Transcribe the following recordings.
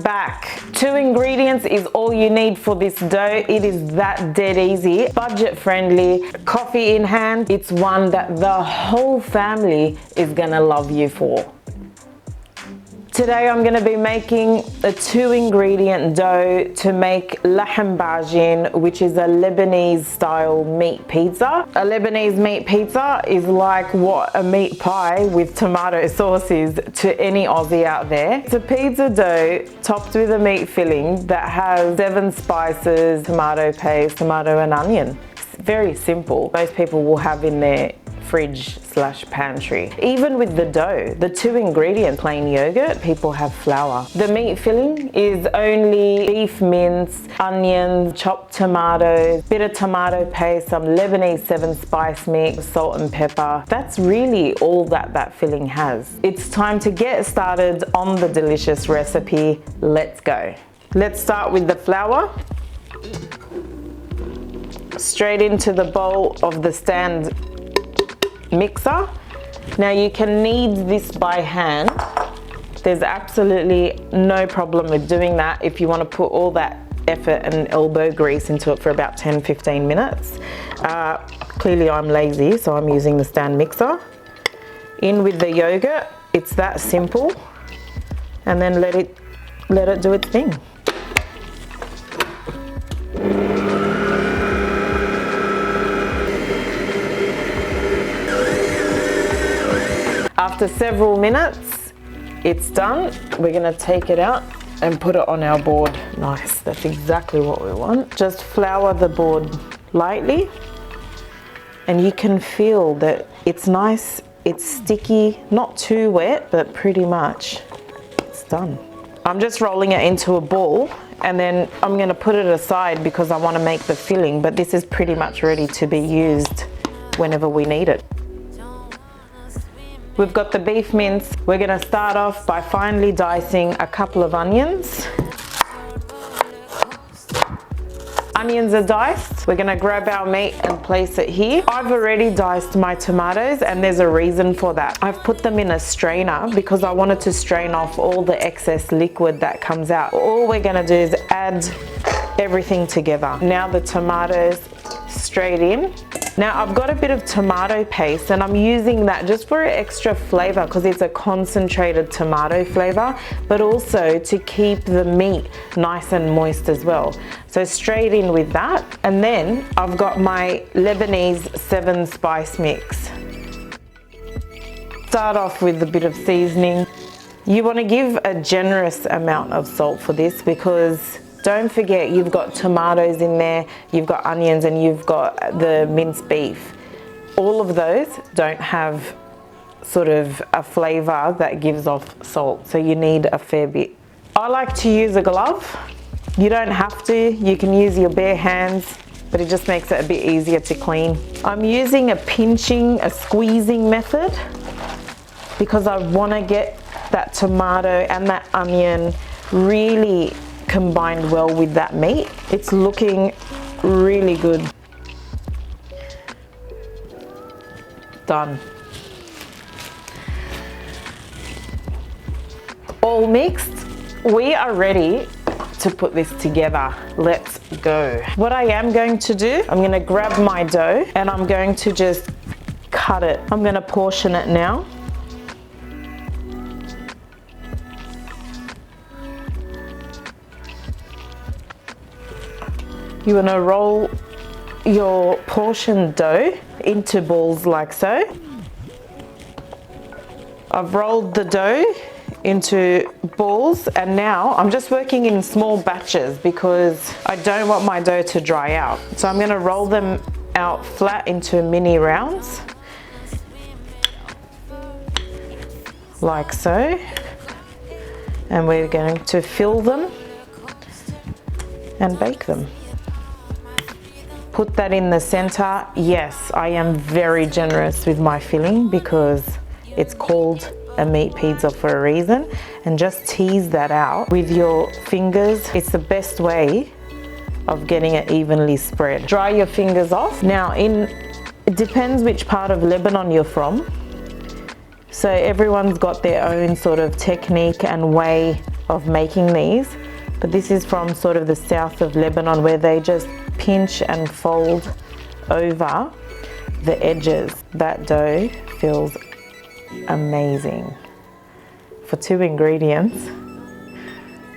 back. 2 ingredients is all you need for this dough. It is that dead easy, budget friendly, coffee in hand. It's one that the whole family is gonna love you for. Today I'm going to be making a 2 ingredient dough to make lahm ajeen, which is a Lebanese style meat pizza. A Lebanese meat pizza is like what a meat pie with tomato sauce is to any Aussie out there. It's a pizza dough topped with a meat filling that has 7 spices, tomato paste, tomato and onion. It's very simple. Most people will have in their fridge/pantry. Even with the dough, the 2 ingredients, plain yogurt, people have flour. The meat filling is only beef mince, onions, chopped tomatoes, bit of tomato paste, some Lebanese 7 spice mix, salt and pepper. That's really all that filling has. It's time to get started on the delicious recipe. Let's go. Let's start with the flour. Straight into the bowl of the stand mixer. Now you can knead this by hand. There's absolutely no problem with doing that if you want to put all that effort and elbow grease into it for about 10-15 minutes. Clearly I'm lazy, so I'm using the stand mixer. In with the yogurt. It's that simple. And then let it do its thing. After several minutes, it's done. We're gonna take it out and put it on our board. Nice, that's exactly what we want. Just flour the board lightly, and you can feel that it's nice, it's sticky, not too wet, but pretty much it's done. I'm just rolling it into a ball, and then I'm gonna put it aside because I wanna make the filling, but this is pretty much ready to be used whenever we need it. We've got the beef mince. We're gonna start off by finely dicing a couple of onions. Onions are diced. We're gonna grab our meat and place it here. I've already diced my tomatoes, and there's a reason for that. I've put them in a strainer because I wanted to strain off all the excess liquid that comes out. All we're gonna do is add everything together. Now the tomatoes straight in. Now I've got a bit of tomato paste, and I'm using that just for extra flavor because it's a concentrated tomato flavor, but also to keep the meat nice and moist as well. So straight in with that. And then I've got my Lebanese 7 spice mix. Start off with a bit of seasoning. You want to give a generous amount of salt for this because don't forget, you've got tomatoes in there, you've got onions, and you've got the minced beef. All of those don't have sort of a flavor that gives off salt, so you need a fair bit. I like to use a glove. You don't have to, you can use your bare hands, but it just makes it a bit easier to clean. I'm using a squeezing method because I want to get that tomato and that onion really combined well with that meat. It's looking really good. Done. All mixed. We are ready to put this together. Let's go. What I am going to do, I'm going to grab my dough and I'm going to just cut it. I'm going to portion it now. You want to roll your portion dough into balls like so. I've rolled the dough into balls, and now I'm just working in small batches because I don't want my dough to dry out. So I'm going to roll them out flat into mini rounds like so, and we're going to fill them and bake them. Put that in the center. Yes, I am very generous with my filling because it's called a meat pizza for a reason, and just tease that out with your fingers. It's the best way of getting it evenly spread. Dry your fingers off. Now it depends which part of Lebanon you're from. So everyone's got their own sort of technique and way of making these, but this is from sort of the south of Lebanon, where they just pinch and fold over the edges. That dough feels amazing. For 2 ingredients,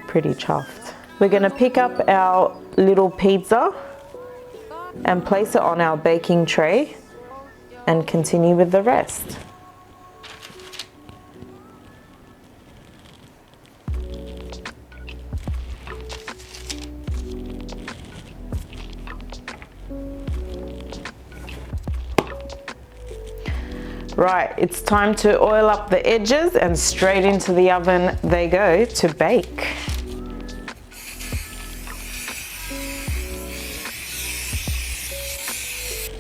pretty chuffed. We're gonna pick up our little pizza and place it on our baking tray and continue with the rest. Right, it's time to oil up the edges and straight into the oven they go to bake.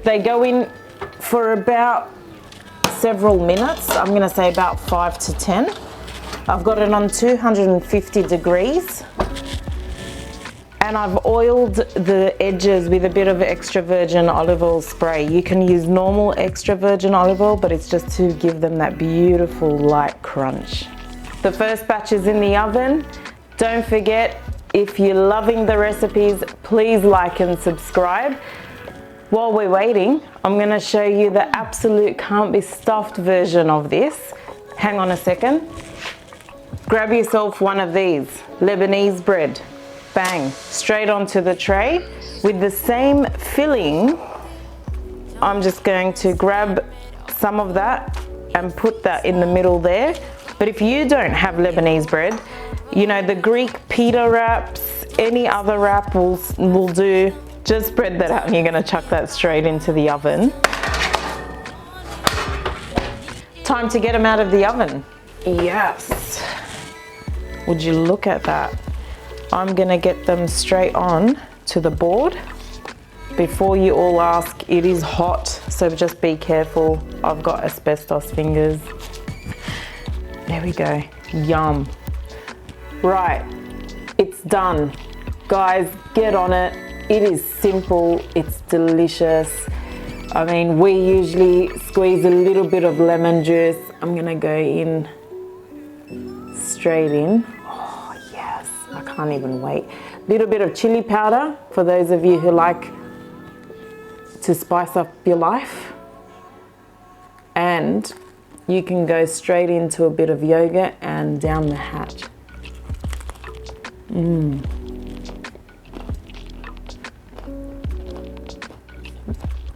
They go in for about several minutes. I'm gonna say about 5 to 10. I've got it on 250 degrees. And I've oiled the edges with a bit of extra virgin olive oil spray. You can use normal extra virgin olive oil, but it's just to give them that beautiful light crunch. The first batch is in the oven. Don't forget, if you're loving the recipes, please like and subscribe. While we're waiting, I'm gonna show you the absolute can't be stuffed version of this. Hang on a second. Grab yourself one of these, Lebanese bread. Bang, straight onto the tray. With the same filling, I'm just going to grab some of that and put that in the middle there. But if you don't have Lebanese bread, you know, the Greek pita wraps, any other wrap will do. Just spread that out and you're gonna chuck that straight into the oven. Time to get them out of the oven. Yes. Would you look at that? I'm gonna get them straight on to the board. Before you all ask, it is hot, so just be careful. I've got asbestos fingers. There we go, yum. Right, it's done. Guys, get on it. It is simple, it's delicious. I mean, we usually squeeze a little bit of lemon juice. I'm gonna go in, straight in. I can't even wait. Little bit of chili powder for those of you who like to spice up your life. And you can go straight into a bit of yogurt and down the hatch.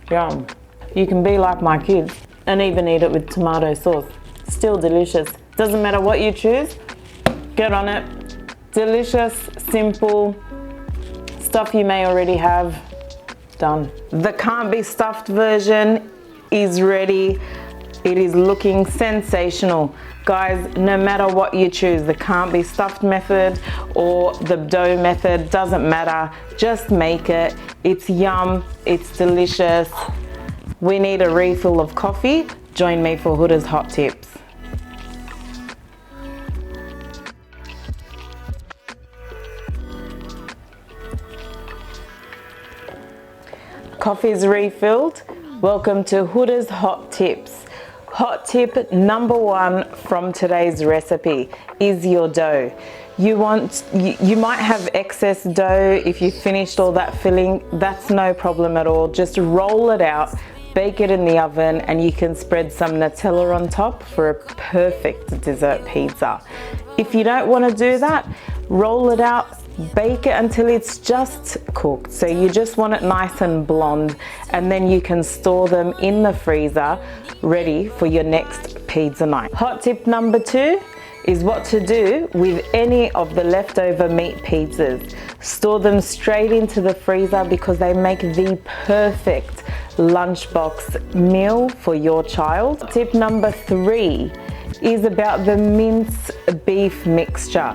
Yum. You can be like my kids and even eat it with tomato sauce. Still delicious. Doesn't matter what you choose, get on it. Delicious, simple, stuff you may already have, done. The can't be stuffed version is ready. It is looking sensational. Guys, no matter what you choose, the can't be stuffed method or the dough method, doesn't matter. Just make it. It's yum, it's delicious. We need a refill of coffee. Join me for Hoda's hot tips. Coffee's refilled. Welcome to Hoda's hot tips. Hot tip number 1 from today's recipe is your dough. You might have excess dough if you finished all that filling. That's no problem at all. Just roll it out, bake it in the oven, and you can spread some Nutella on top for a perfect dessert pizza. If you don't want to do that, roll it out, bake it until it's just cooked. So you just want it nice and blonde, and then you can store them in the freezer ready for your next pizza night. Hot tip number 2 is what to do with any of the leftover meat pizzas. Store them straight into the freezer because they make the perfect lunchbox meal for your child. Tip number 3 is about the mince beef mixture.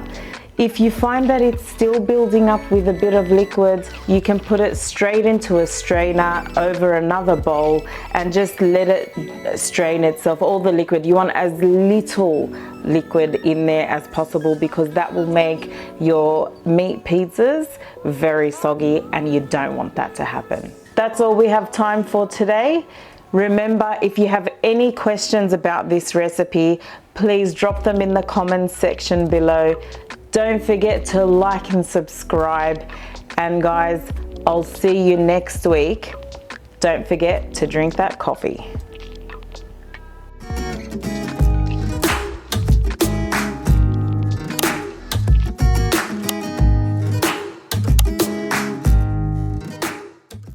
If you find that it's still building up with a bit of liquid, you can put it straight into a strainer over another bowl and just let it strain itself. All the liquid, you want as little liquid in there as possible because that will make your meat pizzas very soggy and you don't want that to happen. That's all we have time for today. Remember, if you have any questions about this recipe, please drop them in the comments section below. Don't forget to like and subscribe. And guys, I'll see you next week. Don't forget to drink that coffee.